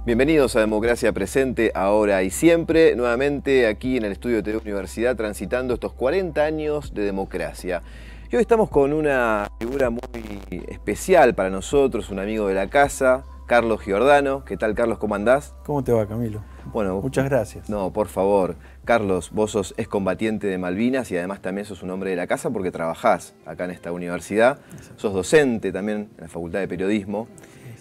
Bienvenidos a Democracia Presente, Ahora y Siempre, nuevamente aquí en el estudio de TV Universidad, transitando estos 40 años de democracia. Y hoy estamos con una figura muy especial para nosotros, un amigo de la casa, Carlos Giordano. ¿Qué tal, Carlos? ¿Cómo andás? ¿Cómo te va, Camilo? Bueno, muchas gracias. No, por favor. Carlos, vos sos excombatiente de Malvinas y además también sos un hombre de la casa porque trabajás acá en esta universidad. Sos docente también en la Facultad de Periodismo.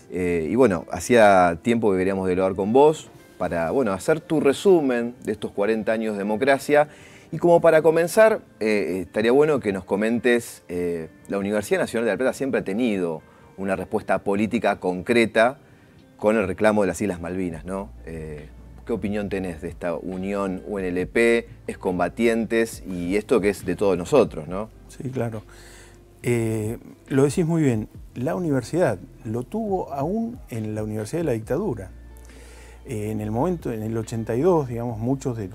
Y bueno, hacía tiempo que queríamos dialogar con vos para hacer tu resumen de estos 40 años de democracia. Y como para comenzar, estaría bueno que nos comentes, la Universidad Nacional de La Plata siempre ha tenido una respuesta política concreta con el reclamo de las Islas Malvinas, ¿no? ¿Qué opinión tenés de esta unión UNLP, excombatientes y esto que es de todos nosotros, ¿no? Sí, claro. Lo decís muy bien. La universidad lo tuvo aún en la Universidad de la Dictadura. En el 82, digamos, muchos de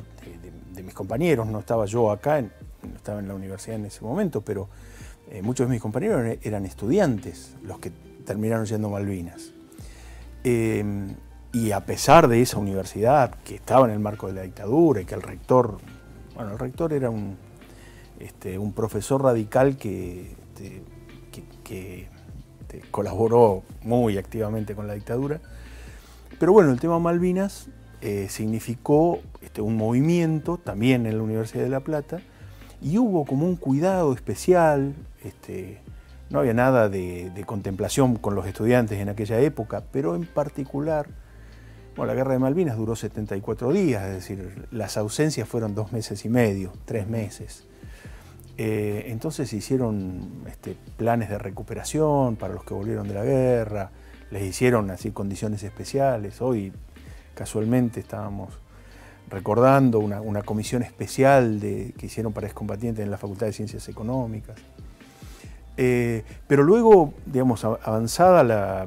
mis compañeros, no estaba yo acá, no estaba en la universidad en ese momento, pero muchos de mis compañeros eran estudiantes, los que terminaron yendo a Malvinas. Y a pesar de esa universidad que estaba en el marco de la dictadura y que el rector era un profesor radical que colaboró muy activamente con la dictadura. Pero bueno, el tema Malvinas significó un movimiento también en la Universidad de La Plata y hubo como un cuidado especial. No había nada de contemplación con los estudiantes en aquella época, pero en particular, la guerra de Malvinas duró 74 días, es decir, las ausencias fueron 2 meses y medio, 3 meses. Entonces se hicieron planes de recuperación para los que volvieron de la guerra, les hicieron así condiciones especiales. Hoy casualmente estábamos recordando una comisión especial que hicieron para excombatientes en la Facultad de Ciencias Económicas. Pero luego, digamos, avanzada la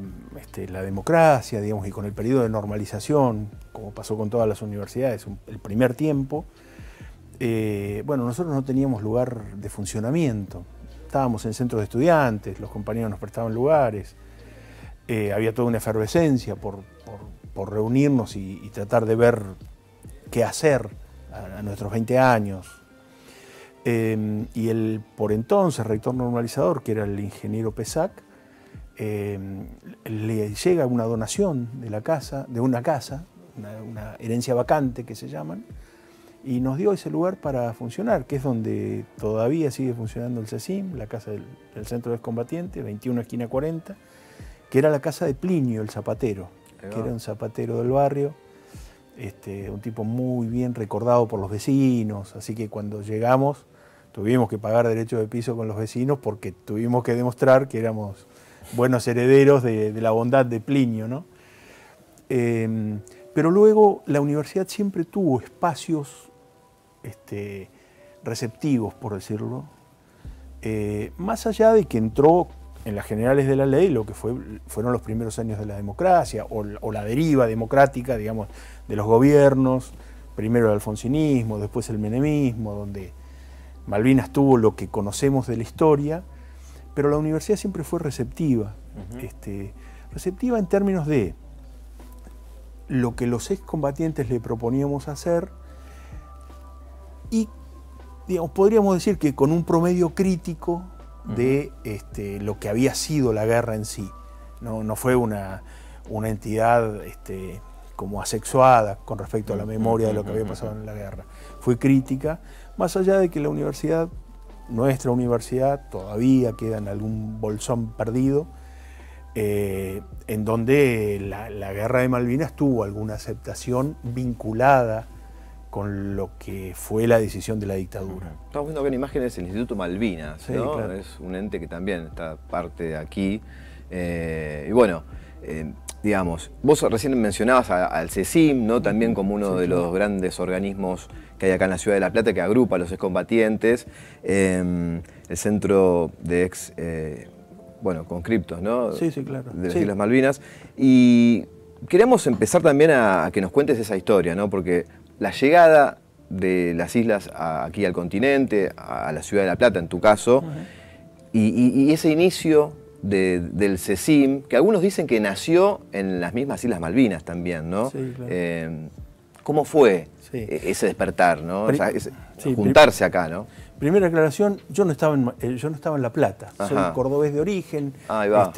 democracia, digamos, y con el periodo de normalización, como pasó con todas las universidades, el primer tiempo, nosotros no teníamos lugar de funcionamiento. Estábamos en centros de estudiantes, los compañeros nos prestaban lugares, había toda una efervescencia por reunirnos y tratar de ver qué hacer a nuestros 20 años. Y el por entonces rector normalizador, que era el ingeniero Pesac, le llega una donación de una casa, una herencia vacante que se llaman, y nos dio ese lugar para funcionar, que es donde todavía sigue funcionando el CECIM, la casa del Centro de Excombatientes, 21 esquina 40, que era la casa de Plinio, el zapatero, que era un zapatero del barrio, un tipo muy bien recordado por los vecinos, así que cuando llegamos tuvimos que pagar derecho de piso con los vecinos porque tuvimos que demostrar que éramos buenos herederos de la bondad de Plinio, ¿no? Pero luego la universidad siempre tuvo espacios receptivos, por decirlo, más allá de que entró en las generales de la ley lo que fueron los primeros años de la democracia o la deriva democrática, digamos, de los gobiernos, primero el alfonsinismo, después el menemismo, donde Malvinas tuvo lo que conocemos de la historia, pero la universidad siempre fue receptiva, receptiva en términos de lo que los excombatientes le proponíamos hacer y, digamos, podríamos decir que con un promedio crítico de lo que había sido la guerra en sí. No fue una entidad como asexuada con respecto a la memoria de lo que había pasado en la guerra. Fue crítica, más allá de que la universidad, nuestra universidad, todavía queda en algún bolsón perdido, en donde la guerra de Malvinas tuvo alguna aceptación vinculada con lo que fue la decisión de la dictadura. Estamos viendo acá en imágenes el Instituto Malvinas, sí, ¿no? Claro. Es un ente que también está parte de aquí. Digamos, vos recién mencionabas al CECIM, ¿no? También como uno de los grandes organismos que hay acá en la ciudad de La Plata que agrupa a los excombatientes, el centro de conscriptos, ¿no? Sí, claro. De las Islas Malvinas. Y queremos empezar también a que nos cuentes esa historia, ¿no? Porque la llegada de las islas aquí al continente, a la ciudad de La Plata en tu caso, y ese inicio del CECIM, que algunos dicen que nació en las mismas Islas Malvinas también, ¿no? Sí, claro. ¿Cómo fue Sí. ese despertar, ¿no? O sea, juntarse acá, ¿no? Primera aclaración, yo no estaba en La Plata. Ajá. Soy cordobés de origen. Ahí va.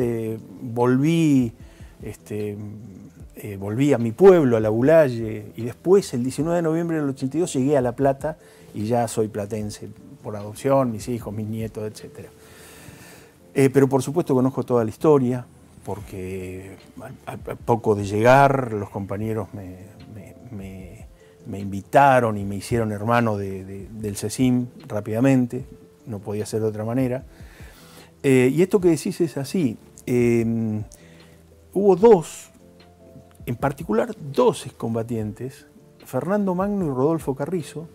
Volví a mi pueblo, a La Bulaye, y después, el 19 de noviembre del 82, llegué a La Plata y ya soy platense por adopción, mis hijos, mis nietos, etc. Pero por supuesto conozco toda la historia, porque a poco de llegar los compañeros me invitaron y me hicieron hermano del CECIM rápidamente, no podía ser de otra manera. Y esto que decís es así. Hubo en particular dos excombatientes, Fernando Magno y Rodolfo Carrizo,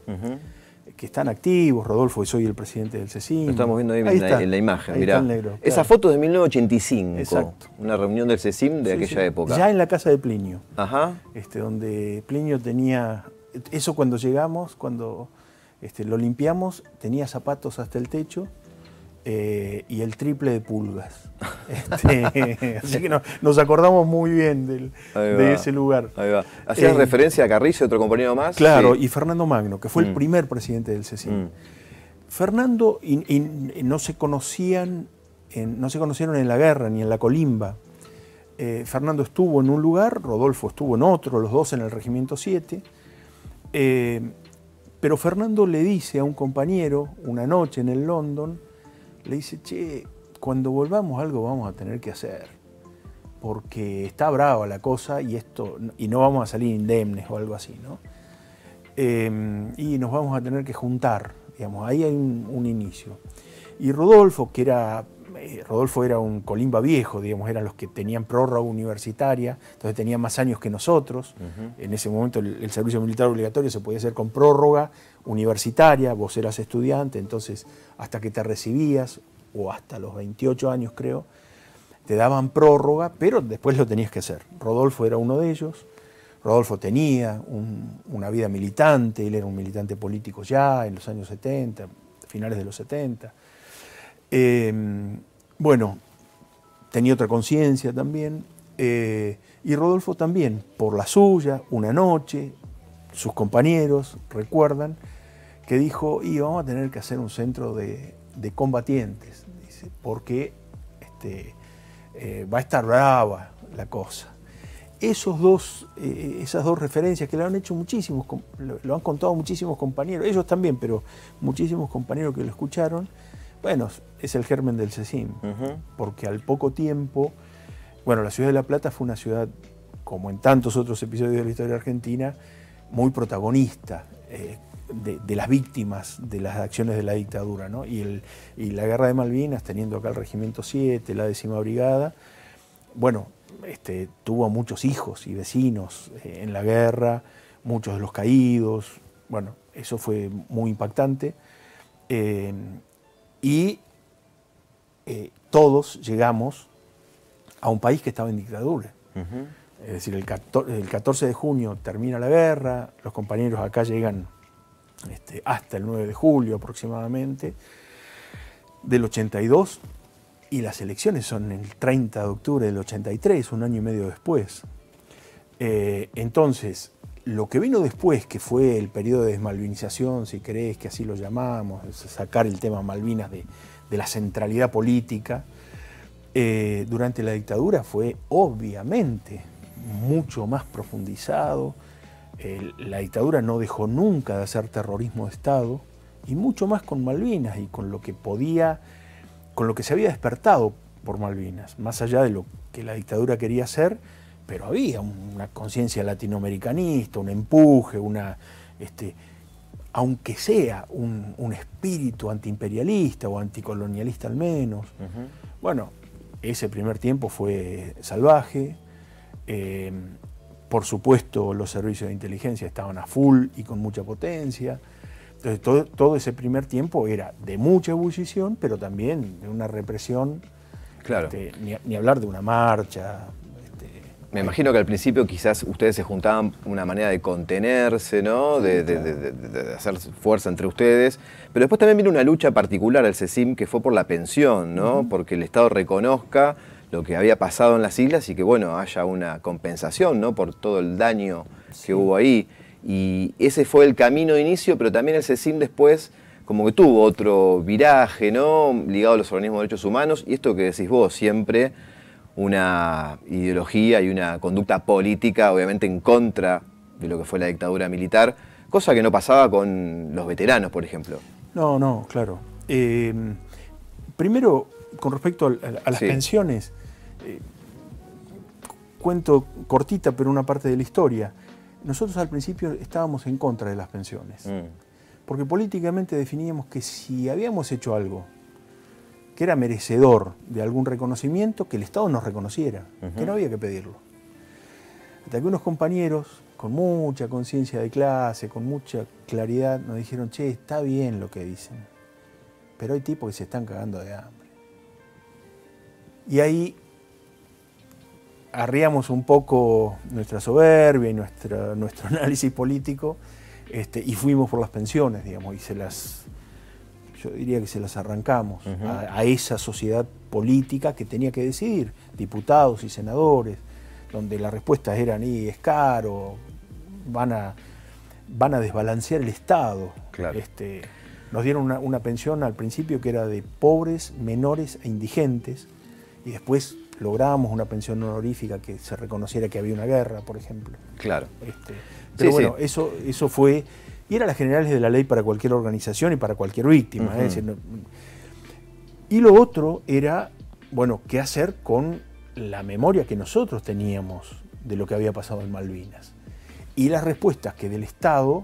que están activos. Rodolfo, soy el presidente del CECIM. Lo estamos viendo ahí en la imagen, ahí mirá. está el negro, claro. Esa foto es de 1985, Exacto. Una reunión del CECIM de aquella época. Ya en la casa de Plinio, Ajá. Donde Plinio tenía, eso cuando llegamos, cuando lo limpiamos, tenía zapatos hasta el techo y el triple de pulgas. Así que nos acordamos muy bien de ese lugar. Ahí va. ¿Hacías referencia a Carrizo y otro compañero más? Claro, sí. Y Fernando Magno, que fue el primer presidente del CECIM. Fernando no se conocieron en la guerra ni en la colimba. Fernando estuvo en un lugar, Rodolfo estuvo en otro, los dos en el Regimiento 7. Pero Fernando le dice a un compañero, una noche en el London, le dice, che, cuando volvamos algo vamos a tener que hacer, porque está brava la cosa y no vamos a salir indemnes o algo así, ¿no? Y nos vamos a tener que juntar, digamos, ahí hay un inicio. Y Rodolfo, Rodolfo era un colimba viejo, digamos, eran los que tenían prórroga universitaria, entonces tenía más años que nosotros. En ese momento el servicio militar obligatorio se podía hacer con prórroga universitaria, vos eras estudiante, entonces hasta que te recibías, o hasta los 28 años creo, te daban prórroga, pero después lo tenías que hacer. Rodolfo era uno de ellos. Rodolfo tenía una vida militante, él era un militante político ya en los años 70, finales de los 70. Bueno, tenía otra conciencia también, y Rodolfo también, por la suya, una noche, sus compañeros recuerdan que dijo, y vamos a tener que hacer un centro de combatientes, dice, porque va a estar brava la cosa. Esas dos referencias que lo han hecho muchísimos, lo han contado muchísimos compañeros, ellos también, pero muchísimos compañeros que lo escucharon. Bueno, es el germen del CECIM, porque al poco tiempo, bueno, la ciudad de La Plata fue una ciudad, como en tantos otros episodios de la historia argentina, muy protagonista de las víctimas de las acciones de la dictadura, ¿no? Y la guerra de Malvinas, teniendo acá el Regimiento 7, la 10ª Brigada, bueno, tuvo a muchos hijos y vecinos en la guerra, muchos de los caídos, bueno, eso fue muy impactante. Todos llegamos a un país que estaba en dictadura. Es decir, el 14 de junio termina la guerra, los compañeros acá llegan hasta el 9 de julio aproximadamente del 82, y las elecciones son el 30 de octubre del 83, un año y medio después. Entonces, lo que vino después, que fue el periodo de desmalvinización, si querés que así lo llamamos, sacar el tema Malvinas de la centralidad política, durante la dictadura fue obviamente mucho más profundizado. La dictadura no dejó nunca de hacer terrorismo de Estado, y mucho más con Malvinas y con lo que se había despertado por Malvinas, más allá de lo que la dictadura quería hacer, pero había una conciencia latinoamericanista, un empuje, aunque sea un espíritu antiimperialista o anticolonialista al menos. Bueno, ese primer tiempo fue salvaje. Por supuesto, los servicios de inteligencia estaban a full y con mucha potencia. Entonces, todo ese primer tiempo era de mucha ebullición, pero también de una represión. Claro. Ni hablar de una marcha, Me imagino que al principio quizás ustedes se juntaban una manera de contenerse, ¿no? De hacer fuerza entre ustedes. Pero después también vino una lucha particular al CECIM que fue por la pensión, ¿no? Porque el Estado reconozca lo que había pasado en las islas y que, bueno, haya una compensación, ¿no? Por todo el daño que hubo ahí. Y ese fue el camino de inicio, pero también el CECIM después como que tuvo otro viraje, ¿no? Ligado a los organismos de derechos humanos. Y esto que decís vos, siempre una ideología y una conducta política, obviamente en contra de lo que fue la dictadura militar, cosa que no pasaba con los veteranos, por ejemplo. No, claro. Primero, con respecto a las pensiones, cuento cortita, pero una parte de la historia. Nosotros al principio estábamos en contra de las pensiones, porque políticamente definíamos que si habíamos hecho algo que era merecedor de algún reconocimiento, que el Estado nos reconociera, que no había que pedirlo. Hasta que unos compañeros, con mucha conciencia de clase, con mucha claridad, nos dijeron, che, está bien lo que dicen, pero hay tipos que se están cagando de hambre. Y ahí arriamos un poco nuestra soberbia y nuestro análisis político, y fuimos por las pensiones, digamos, y yo diría que se las arrancamos a esa sociedad política que tenía que decidir, diputados y senadores, donde las respuestas eran, y es caro, van a desbalancear el Estado. Claro. Nos dieron una pensión al principio que era de pobres, menores e indigentes, y después lográbamos una pensión honorífica que se reconociera que había una guerra, por ejemplo. Claro. Pero bueno, eso fue... Y eran las generales de la ley para cualquier organización y para cualquier víctima. Es decir, y lo otro era, bueno, qué hacer con la memoria que nosotros teníamos de lo que había pasado en Malvinas. Y las respuestas que del Estado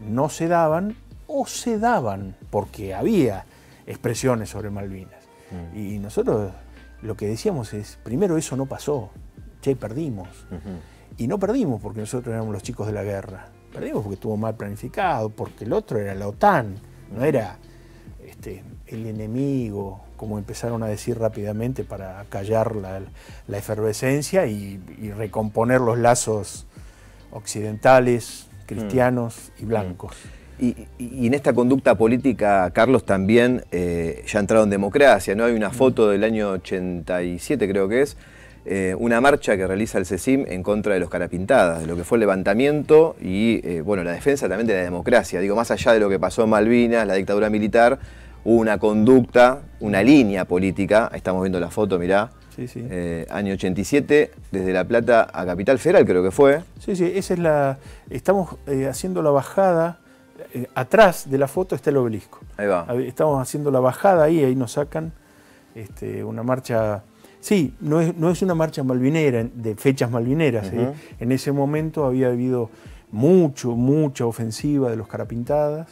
no se daban o se daban porque había expresiones sobre Malvinas. Y nosotros lo que decíamos es, primero eso no pasó, che, perdimos. Y no perdimos porque nosotros éramos los chicos de la guerra. Perdimos porque estuvo mal planificado, porque el otro era la OTAN, no era el enemigo, como empezaron a decir rápidamente para callar la efervescencia y recomponer los lazos occidentales, cristianos y blancos. Y en esta conducta política, Carlos, también ya entrado en democracia, ¿no? Hay una foto del año 87, creo que es, una marcha que realiza el CECIM en contra de los Carapintadas, de lo que fue el levantamiento y bueno, la defensa también de la democracia. Digo, más allá de lo que pasó en Malvinas, la dictadura militar, hubo una conducta, una línea política. Ahí estamos viendo la foto, mirá. Sí. Año 87, desde La Plata a Capital Federal, creo que fue. Sí, esa es la... Estamos haciendo la bajada, atrás de la foto está el obelisco. Ahí va. Estamos haciendo la bajada ahí nos sacan una marcha... Sí, no es una marcha malvinera, de fechas malvineras. En ese momento había habido mucha ofensiva de los Carapintadas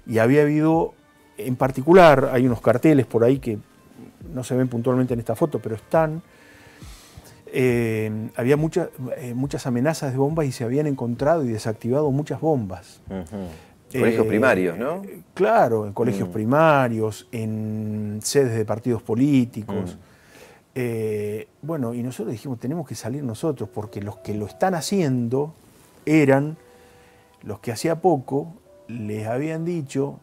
y había habido, en particular, hay unos carteles por ahí que no se ven puntualmente en esta foto, pero están. Había muchas amenazas de bombas y se habían encontrado y desactivado muchas bombas. Colegios primarios, ¿no? Claro, en colegios primarios, en sedes de partidos políticos. Bueno, y nosotros dijimos, tenemos que salir nosotros, porque los que lo están haciendo eran los que hacía poco les habían dicho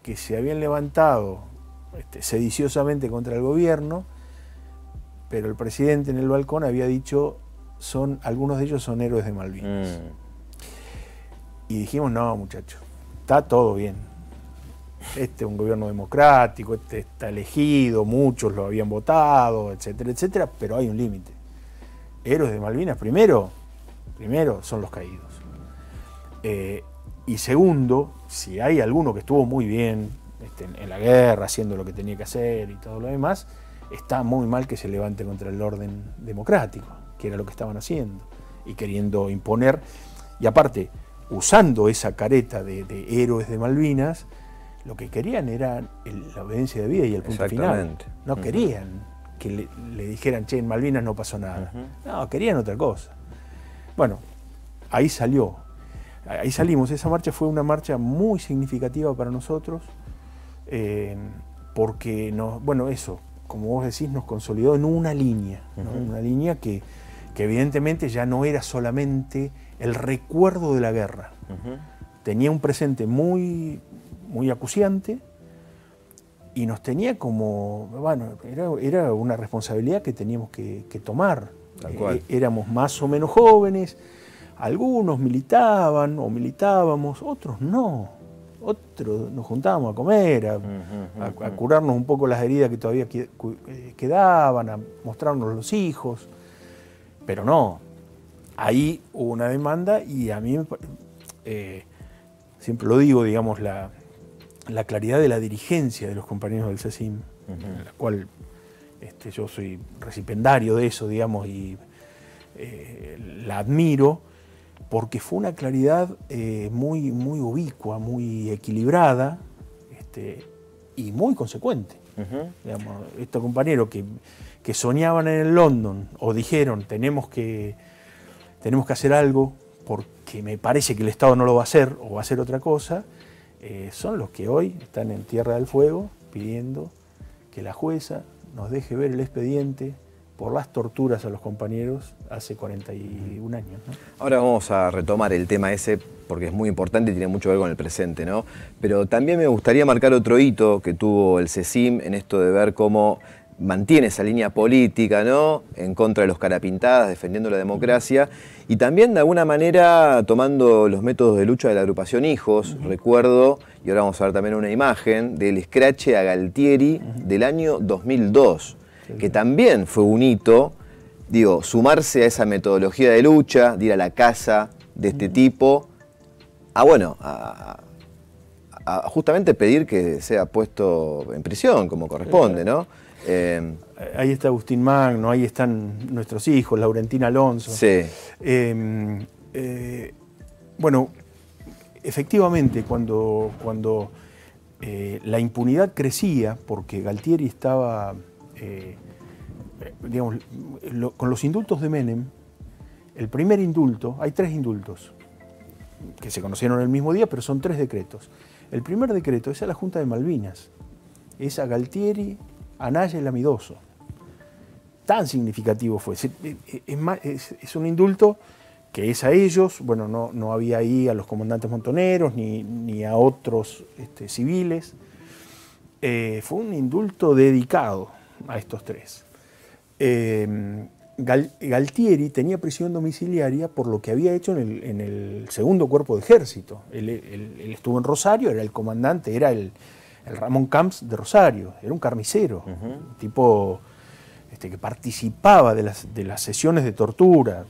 que se habían levantado sediciosamente contra el gobierno, pero el presidente en el balcón había dicho, algunos de ellos son héroes de Malvinas. Y dijimos, no, muchachos, está todo bien. Este es un gobierno democrático, este está elegido, muchos lo habían votado, etcétera, etcétera, pero hay un límite. Héroes de Malvinas, primero son los caídos. Y segundo, si hay alguno que estuvo muy bien en la guerra, haciendo lo que tenía que hacer y todo lo demás, está muy mal que se levante contra el orden democrático, que era lo que estaban haciendo, y queriendo imponer, y aparte, usando esa careta de héroes de Malvinas, lo que querían era la obediencia de vida y el punto final. No querían que le dijeran, che, en Malvinas no pasó nada. No, querían otra cosa. Bueno, ahí salimos. Esa marcha fue una marcha muy significativa para nosotros, porque, bueno, eso, como vos decís, nos consolidó en una línea, ¿no? Una línea que que evidentemente ya no era solamente el recuerdo de la guerra. Tenía un presente muy, muy acuciante y nos tenía como, bueno, era una responsabilidad que teníamos que tomar. Tal cual. Éramos más o menos jóvenes, algunos militaban o militábamos, otros no. Otros nos juntábamos a comer, a curarnos un poco las heridas que todavía quedaban, a mostrarnos los hijos. Pero no, ahí hubo una demanda y a mí, siempre lo digo, digamos, la claridad de la dirigencia de los compañeros del CECIM, en la cual yo soy recipendario de eso, digamos, y la admiro, porque fue una claridad muy, muy ubicua, muy equilibrada y muy consecuente. Digamos, estos compañeros que soñaban en el London o dijeron tenemos que hacer algo porque me parece que el Estado no lo va a hacer o va a hacer otra cosa, son los que hoy están en Tierra del Fuego pidiendo que la jueza nos deje ver el expediente por las torturas a los compañeros hace 41 años, ¿no? Ahora vamos a retomar el tema ese porque es muy importante y tiene mucho que ver con el presente, ¿no? Pero también me gustaría marcar otro hito que tuvo el CECIM en esto de ver cómo mantiene esa línea política, ¿no?, en contra de los carapintadas, defendiendo la democracia, y también de alguna manera tomando los métodos de lucha de la agrupación Hijos. Recuerdo, y ahora vamos a ver también una imagen, del escrache a Galtieri del año 2002, que también fue un hito, digo, sumarse a esa metodología de lucha, de ir a la casa de este tipo, a justamente pedir que sea puesto en prisión, como corresponde, ¿no? Ahí está Agustín Magno, ahí están nuestros hijos, Laurentina Alonso. Sí. Bueno, efectivamente, cuando la impunidad crecía, porque Galtieri estaba, digamos, con los indultos de Menem, el primer indulto, hay 3 indultos, que se conocieron el mismo día, pero son 3 decretos. El primer decreto es a la Junta de Malvinas, es a Galtieri, Anaya y Lamidoso. Tan significativo fue. Es un indulto que es a ellos, bueno, no había ahí a los comandantes montoneros ni a otros civiles. Fue un indulto dedicado a estos 3. Galtieri tenía prisión domiciliaria por lo que había hecho en el segundo cuerpo de ejército. Él estuvo en Rosario, era el comandante, era el Ramón Camps de Rosario, era un carnicero, un tipo que participaba de las sesiones de tortura.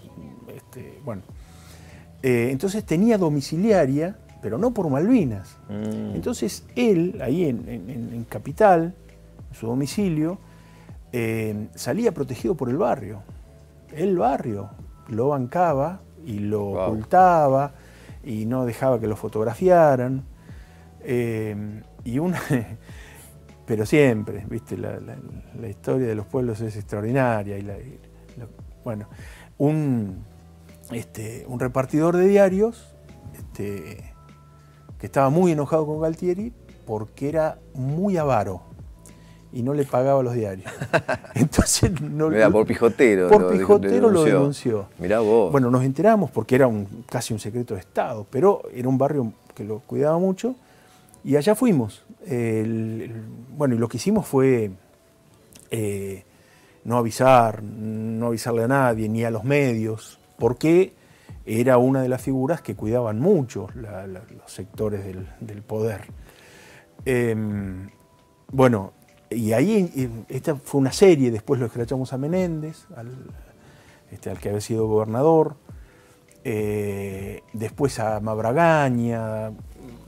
Entonces tenía domiciliaria, pero no por Malvinas. Entonces él, ahí en Capital, en su domicilio, salía protegido por el barrio. El barrio lo bancaba y lo ocultaba y no dejaba que lo fotografiaran. Pero siempre, viste, la historia de los pueblos es extraordinaria. Bueno, un repartidor de diarios que estaba muy enojado con Galtieri porque era muy avaro y no le pagaba los diarios. Entonces por pijotero. Por pijotero lo denunció. Mirá vos. Bueno, nos enteramos porque era casi un secreto de Estado, pero era un barrio que lo cuidaba mucho. Y allá fuimos. Bueno, y lo que hicimos fue no avisarle a nadie, ni a los medios, porque era una de las figuras que cuidaban mucho los sectores del poder. Bueno, y ahí, esta fue una serie, después lo escrachamos a Menéndez, al que había sido gobernador, después a Mabragaña,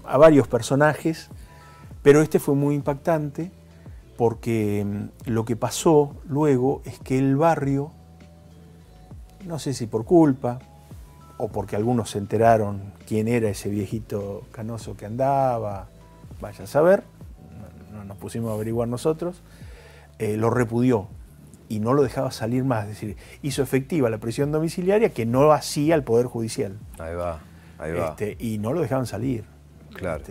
a varios personajes, pero este fue muy impactante porque lo que pasó luego es que el barrio, no sé si por culpa o porque algunos se enteraron quién era ese viejito canoso que andaba, vaya a saber, no nos pusimos a averiguar nosotros, lo repudió y no lo dejaba salir más, es decir, hizo efectiva la prisión domiciliaria que no hacía el Poder Judicial. Ahí va. Y no lo dejaban salir. Claro.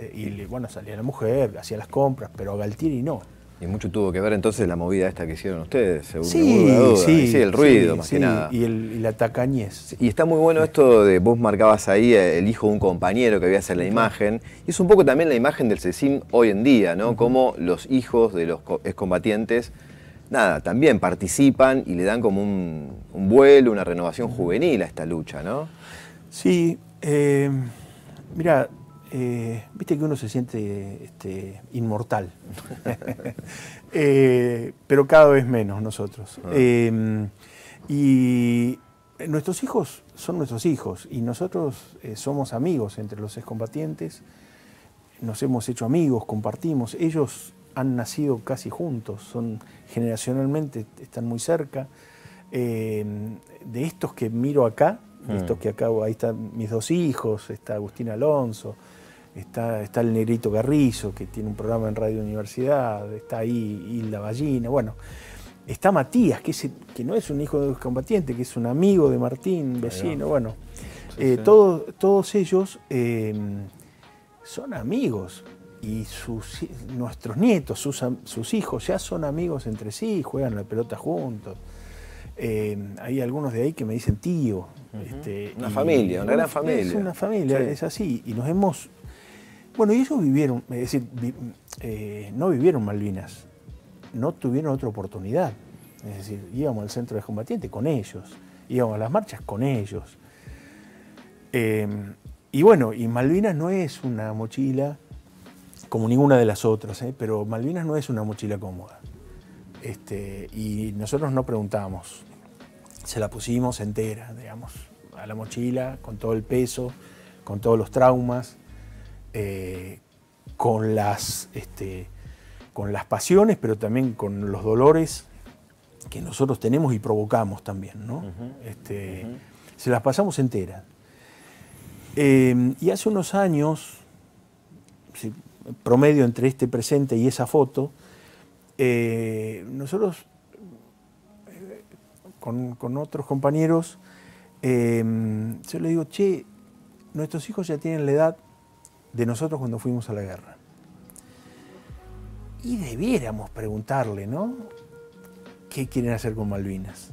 Bueno, salía la mujer, hacía las compras, pero a Galtieri no. Y mucho tuvo que ver entonces la movida esta que hicieron ustedes, según Sí, duda. sí, Sí, el ruido, sí, más sí, que nada. y la tacañez. Y está muy bueno esto de, vos marcabas ahí el hijo de un compañero que había hacer la imagen, y es un poco también la imagen del CECIM hoy en día, ¿no? Como los hijos de los excombatientes, nada, también participan y le dan como un vuelo, una renovación juvenil a esta lucha, ¿no? Sí, mira, viste que uno se siente inmortal, pero cada vez menos nosotros. Y nuestros hijos son nuestros hijos y nosotros somos amigos entre los excombatientes, nos hemos hecho amigos, compartimos, ellos han nacido casi juntos, generacionalmente están muy cerca. De estos que miro acá, estos que acabo, ahí están mis dos hijos, está Agustín Alonso, está el Negrito Garrizo, que tiene un programa en Radio Universidad, está ahí Hilda Ballina, bueno, está Matías, que no es un hijo de un excombatiente, que es un amigo de Martín, vecino, bueno, sí. Todos ellos son amigos y nuestros nietos, sus hijos ya son amigos entre sí, juegan a la pelota juntos. Hay algunos de ahí que me dicen tío. Una familia, una gran familia. Es una familia, sí. Es así. Y nos hemos... Bueno, y ellos vivieron, es decir, no vivieron Malvinas, no tuvieron otra oportunidad. Es decir, íbamos al centro de combatiente con ellos, íbamos a las marchas con ellos. Y bueno, y Malvinas no es una mochila como ninguna de las otras, pero Malvinas no es una mochila cómoda. Y nosotros no preguntamos, se la pusimos entera, digamos, a la mochila, con todo el peso, con todos los traumas, con las pasiones, pero también con los dolores que nosotros tenemos y provocamos también, ¿no? Se las pasamos enteras. Y hace unos años, promedio entre este presente y esa foto, nosotros con otros compañeros, yo le digo, che, nuestros hijos ya tienen la edad de nosotros cuando fuimos a la guerra. Y debiéramos preguntarle, ¿no? ¿Qué quieren hacer con Malvinas?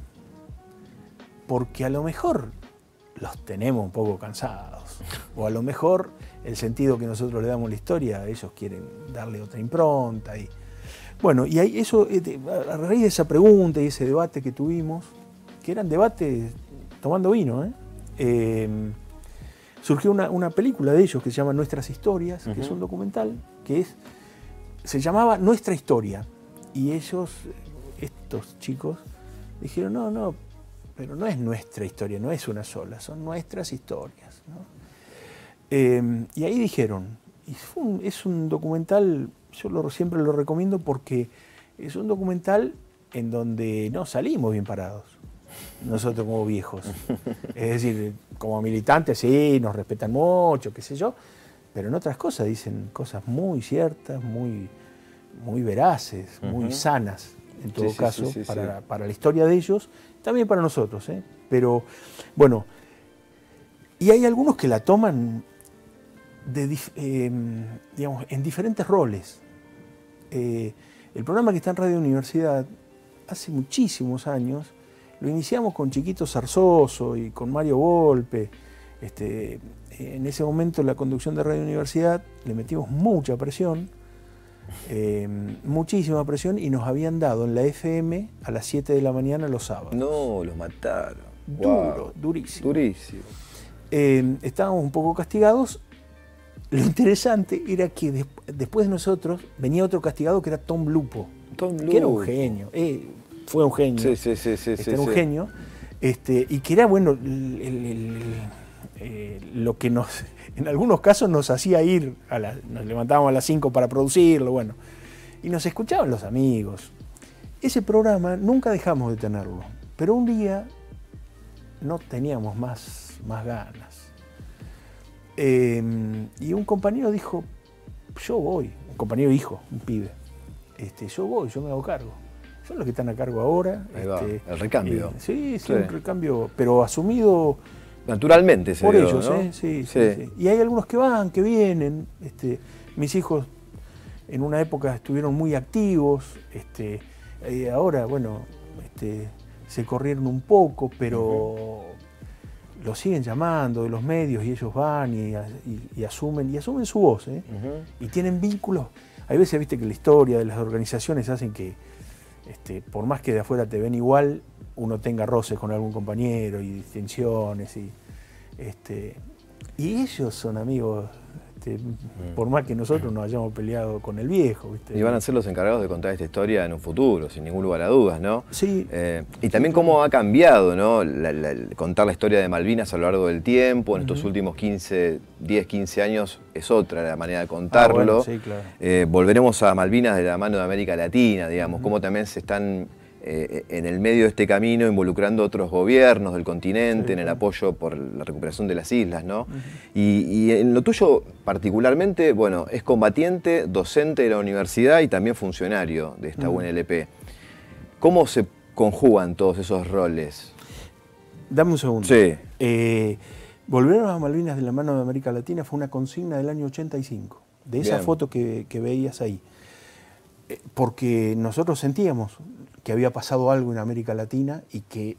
Porque a lo mejor los tenemos un poco cansados, o a lo mejor el sentido que nosotros le damos a la historia, ellos quieren darle otra impronta. Bueno, y ahí eso, a raíz de esa pregunta y ese debate que tuvimos, que eran debates tomando vino, surgió una película de ellos que se llama Nuestras Historias, que es un documental, se llamaba Nuestra Historia. Y ellos, estos chicos, dijeron, no, pero no es nuestra historia, no es una sola, son nuestras historias, ¿no? Y ahí dijeron, es un documental, yo siempre lo recomiendo porque es un documental en donde no salimos bien parados, nosotros como viejos. Es decir, como militantes sí, nos respetan mucho, qué sé yo, pero en otras cosas dicen cosas muy ciertas, muy veraces, muy sanas, en todo caso, para la historia de ellos, también para nosotros, Pero, bueno, y hay algunos que la toman digamos, en diferentes roles. El programa que está en Radio Universidad, hace muchísimos años, lo iniciamos con Chiquito Zarzoso y con Mario Volpe. En ese momento en la conducción de Radio Universidad le metimos mucha presión, muchísima presión, y nos habían dado en la FM a las 7 de la mañana los sábados. No, los mataron. Duro, durísimo. Durísimo. Estábamos un poco castigados. Lo interesante era que después de nosotros venía otro castigado que era Tom Lupo. Que era un genio. Fue un genio. Sí. Era un genio. Y que era, bueno, lo que en algunos casos nos hacía ir, nos levantábamos a las 5 para producirlo, bueno. Y nos escuchaban los amigos. Ese programa nunca dejamos de tenerlo. Pero un día no teníamos más ganas. Y un compañero dijo, yo voy, un compañero hijo, un pibe, yo voy, yo me hago cargo. Son los que están a cargo ahora. Ahí va, el recambio. Sí, un recambio, pero asumido naturalmente por ellos, ¿no? Sí. Y hay algunos que van, que vienen. Mis hijos en una época estuvieron muy activos, ahora, bueno, se corrieron un poco, pero los siguen llamando de los medios y ellos van y asumen su voz, y tienen vínculos. Hay veces, viste, que la historia de las organizaciones hacen que, por más que de afuera te ven igual, uno tenga roces con algún compañero y distinciones. Y ellos son amigos, por más que nosotros nos hayamos peleado con el viejo, ¿viste? Y van a ser los encargados de contar esta historia en un futuro, sin ningún lugar a dudas, ¿no? Sí. Y también cómo ha cambiado, ¿no? Contar la historia de Malvinas a lo largo del tiempo, en estos últimos 10, 15 años, es otra la manera de contarlo. Bueno, sí, claro. Volveremos a Malvinas de la mano de América Latina, digamos, cómo también se están en el medio de este camino involucrando otros gobiernos del continente, en el apoyo por la recuperación de las islas, ¿no? Y en lo tuyo particularmente, bueno, es combatiente, docente de la universidad y también funcionario de esta UNLP. ¿Cómo se conjugan todos esos roles? Dame un segundo. Sí. Volver a Malvinas de la mano de América Latina fue una consigna del año 85, de esa foto que veías ahí. Porque nosotros sentíamos que había pasado algo en América Latina y que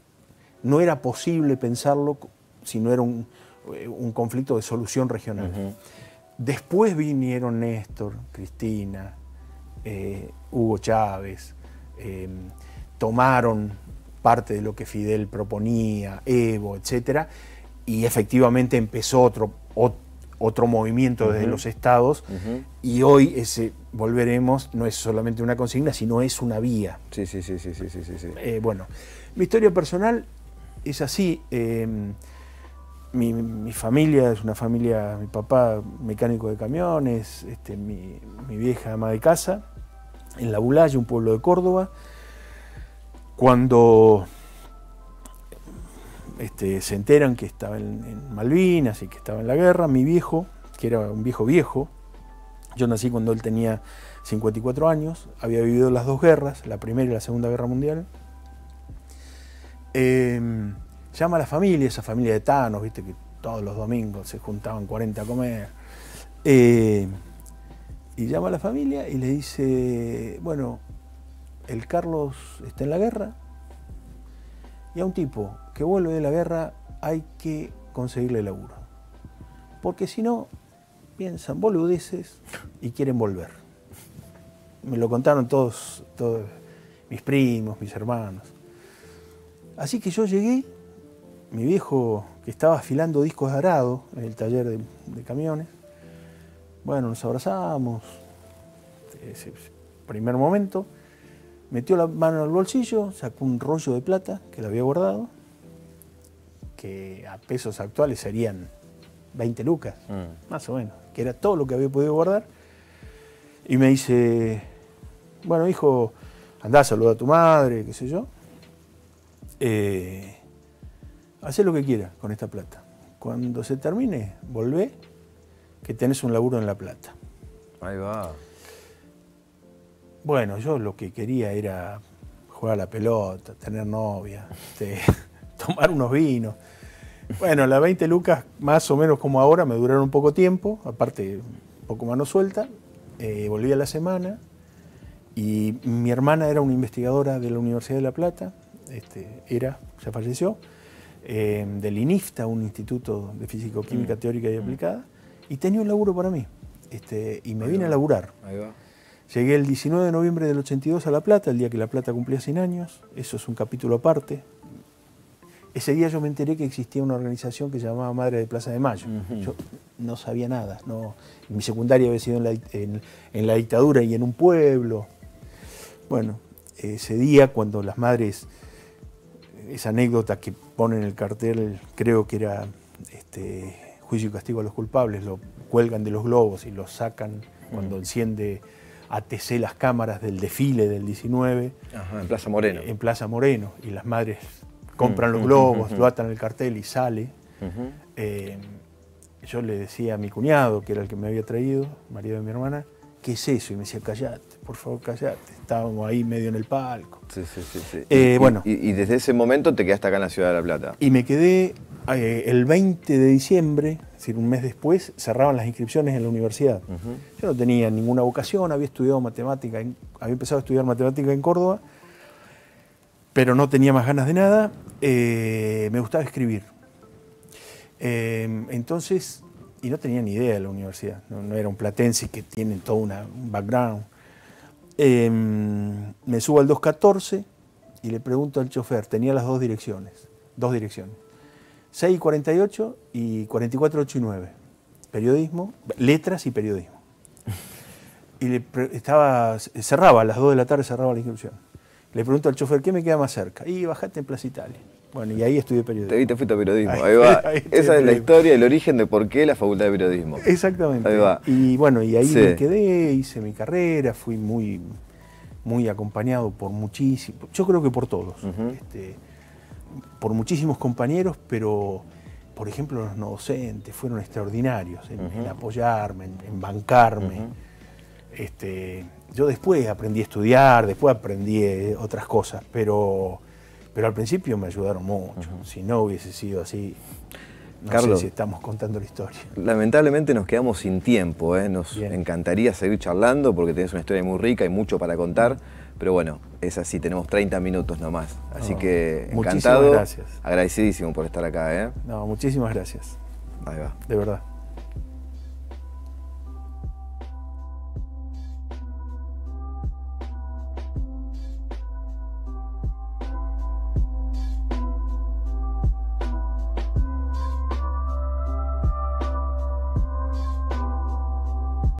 no era posible pensarlo si no era un conflicto de solución regional. Después vinieron Néstor, Cristina, Hugo Chávez, tomaron parte de lo que Fidel proponía, Evo, etc. Y efectivamente empezó otro movimiento desde los estados, y hoy ese volveremos no es solamente una consigna, sino es una vía. Sí. Bueno, mi historia personal es así. Mi familia es una familia, mi papá mecánico de camiones, mi vieja ama de casa, en La Bulaya, un pueblo de Córdoba. Cuando se enteran que estaba en Malvinas y que estaba en la guerra, mi viejo, que era un viejo, yo nací cuando él tenía 54 años, había vivido las dos guerras, la Primera y la Segunda Guerra Mundial, llama a la familia, esa familia de Thanos, viste que todos los domingos se juntaban 40 a comer, y llama a la familia y le dice, bueno, el Carlos está en la guerra, y a un tipo que vuelve de la guerra hay que conseguirle laburo, porque si no, piensan boludeces y quieren volver. Me lo contaron todos mis primos, mis hermanos. Así que yo llegué, mi viejo que estaba afilando discos de arado en el taller de camiones, bueno, nos abrazamos, ese primer momento, metió la mano en el bolsillo, sacó un rollo de plata que le había guardado, que a pesos actuales serían 20 lucas, más o menos, que era todo lo que había podido guardar, y me dice, bueno, hijo, andá a saludar a tu madre, qué sé yo, hacé lo que quieras con esta plata. Cuando se termine, volvé, que tenés un laburo en La Plata. Ahí va. Bueno, yo lo que quería era jugar a la pelota, tener novia, tomar unos vinos. Bueno, las 20 lucas, más o menos como ahora, me duraron un poco tiempo, aparte un poco mano suelta. Volví a la semana y mi hermana era una investigadora de la Universidad de La Plata, ya falleció, del INIFTA, un instituto de físico-química teórica y aplicada, y tenía un laburo para mí, y me vine a laburar. Ahí va. Llegué el 19 de noviembre del 82 a La Plata, el día que La Plata cumplía 100 años, eso es un capítulo aparte. Ese día yo me enteré que existía una organización que se llamaba Madre de Plaza de Mayo. Yo no sabía nada. Mi secundaria había sido en la dictadura y en un pueblo. Bueno, ese día cuando las madres, esa anécdota que ponen en el cartel, creo que era juicio y castigo a los culpables, lo cuelgan de los globos y lo sacan cuando enciende ATC las cámaras del desfile del 19. Ajá, en Plaza Moreno. En Plaza Moreno, y las madres compran los globos, lo atan al cartel y sale. Yo le decía a mi cuñado, que era el que me había traído, marido de mi hermana, ¿qué es eso? Y me decía, callate, por favor, callate. Estábamos ahí medio en el palco. Sí. Bueno. Y desde ese momento te quedaste acá en la ciudad de La Plata. Y me quedé el 20 de diciembre, decir, un mes después cerraban las inscripciones en la universidad. Yo no tenía ninguna vocación, había estudiado matemática, había empezado a estudiar matemática en Córdoba, pero no tenía más ganas de nada. Me gustaba escribir. Entonces, y no tenía ni idea de la universidad, no era un platense que tiene todo un background. Me subo al 214 y le pregunto al chofer, tenía las dos direcciones, 6:48 y 44:8 y 9, periodismo, letras y periodismo. Y cerraba, a las 2 de la tarde cerraba la inscripción. Le pregunto al chofer, ¿qué me queda más cerca? Y bajate en Plaza Italia. Bueno, y ahí estudié periodismo. Te fuiste a periodismo, ahí va. Esa es la historia, el origen de por qué la Facultad de Periodismo. Exactamente. Ahí va. Y bueno, y ahí Sí. me quedé, hice mi carrera, fui muy acompañado por muchísimos, yo creo que por todos, por muchísimos compañeros, pero por ejemplo los no docentes fueron extraordinarios en apoyarme, en bancarme. Yo después aprendí a estudiar, después aprendí otras cosas, pero al principio me ayudaron mucho. Si no hubiese sido así, no Carlos, sé si estamos contando la historia. Lamentablemente nos quedamos sin tiempo, nos encantaría seguir charlando porque tenés una historia muy rica y mucho para contar, pero bueno, es así, tenemos 30 minutos nomás, así que encantado, gracias. agradecidísimo por estar acá. No, muchísimas gracias, Ahí va. de verdad.